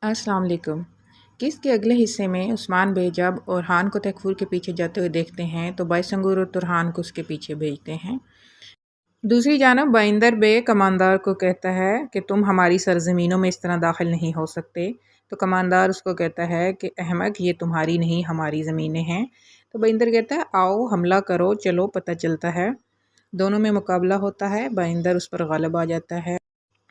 अस्सलाम वालेकुम। किस्त के अगले हिस्से में उस्मान बे जब ओरहान को तैफूर के पीछे जाते हुए देखते हैं तो बाइसंगूर और तुरहान को उसके पीछे भेजते हैं। दूसरी जानब बाइंदर बे कमांदार को कहता है कि तुम हमारी सरजमीनों में इस तरह दाखिल नहीं हो सकते। तो कमांदार उसको कहता है कि अहमक, ये तुम्हारी नहीं हमारी ज़मीनें हैं। तो बाइंदर कहता है आओ हमला करो, चलो पता चलता है। दोनों में मुकाबला होता है। बाइंदर उस पर गालिब आ जाता है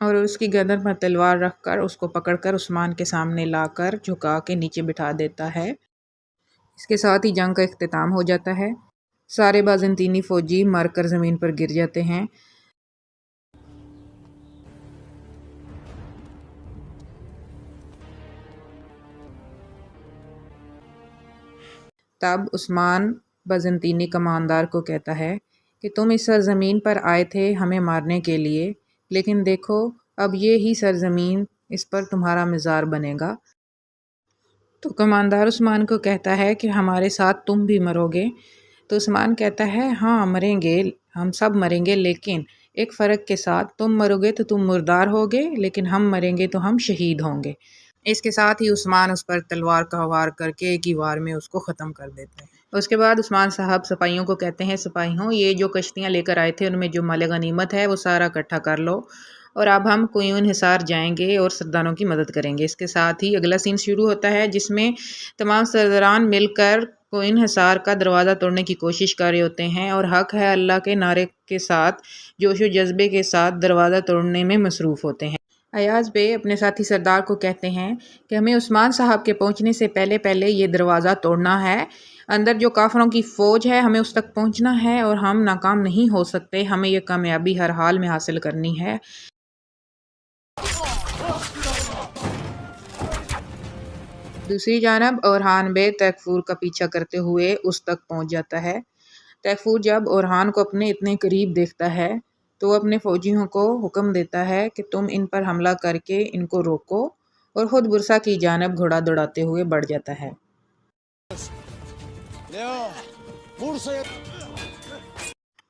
और उसकी गर्दन पर तलवार रखकर उसको पकड़कर उस्मान के सामने लाकर झुका के नीचे बिठा देता है। इसके साथ ही जंग का इख्तिताम हो जाता है। सारे बाज़ंतीनी फ़ौजी मर कर ज़मीन पर गिर जाते हैं। तब उस्मान बाज़ंतीनी कमांदार को कहता है कि तुम इस सरज़मीन पर आए थे हमें मारने के लिए, लेकिन देखो अब ये ही सरज़मीन, इस पर तुम्हारा मज़ार बनेगा। तो कमांदार उस्मान को कहता है कि हमारे साथ तुम भी मरोगे। तो उस्मान कहता है हाँ मरेंगे, हम सब मरेंगे, लेकिन एक फ़र्क के साथ, तुम मरोगे तो तुम मुर्दार होगे, लेकिन हम मरेंगे तो हम शहीद होंगे। इसके साथ ही उस्मान उस पर तलवार का वार करके एक ही वार में उसको ख़त्म कर देते हैं। उसके बाद उस्मान साहब सिपाहियों को कहते हैं, सिपाहियों ये जो कश्तियाँ लेकर आए थे उनमें जो माल गनीमत है वो सारा इकट्ठा कर लो और अब हम कुयून हिसार जाएंगे और सरदारों की मदद करेंगे। इसके साथ ही अगला सीन शुरू होता है जिसमें तमाम सरदारान मिलकर कुयून हिसार का दरवाज़ा तोड़ने की कोशिश कर रहे होते हैं और हक है अल्लाह के नारे के साथ जोश व जज्बे के साथ दरवाज़ा तोड़ने में मसरूफ़ होते हैं। अयाज बे अपने साथी सरदार को कहते हैं कि हमें उस्मान साहब के पहुंचने से पहले पहले ये दरवाज़ा तोड़ना है। अंदर जो काफरों की फ़ौज है हमें उस तक पहुंचना है और हम नाकाम नहीं हो सकते। हमें ये कामयाबी हर हाल में हासिल करनी है। दूसरी जानब ओरहान बे तैफूर का पीछा करते हुए उस तक पहुंच जाता है। तैफूर जब ओरहान को अपने इतने करीब देखता है तो वो अपने फ़ौजियों को हुक्म देता है कि तुम इन पर हमला करके इनको रोको और ख़ुद बुरसा की जानब घोड़ा दौड़ाते हुए बढ़ जाता है।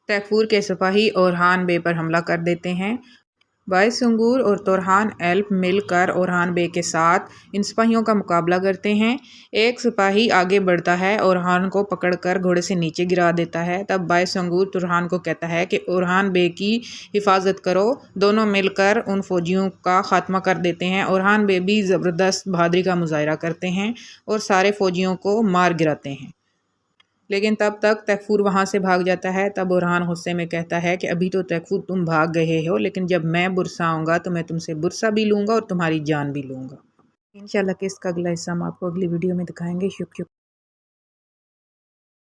तैफूर के सिपाही ओरहान बे पर हमला कर देते हैं। बाइसंगूर और तुरहान एल्प मिलकर ओरहान बे के साथ इन सिपाहियों का मुकाबला करते हैं। एक सिपाही आगे बढ़ता है, ओरहान को पकड़कर घोड़े से नीचे गिरा देता है। तब बाइसंगूर तुरहान को कहता है कि ओरहान बे की हिफाजत करो। दोनों मिलकर उन फौजियों का खात्मा कर देते हैं। ओरहान बे भी ज़बरदस्त बहादुरी का मुजाहरा करते हैं और सारे फौजियों को मार गिराते हैं, लेकिन तब तक तैफूर वहाँ से भाग जाता है। तब ओरहान गुस्से में कहता है कि अभी तो तैफूर तुम भाग गए हो, लेकिन जब मैं बुरसा आऊँगा तो मैं तुमसे बुरसा भी लूँगा और तुम्हारी जान भी लूँगा। इंशाल्लाह कि इसका अगला हिस्सा हम आपको अगली वीडियो में दिखाएंगे। शुक्रिया।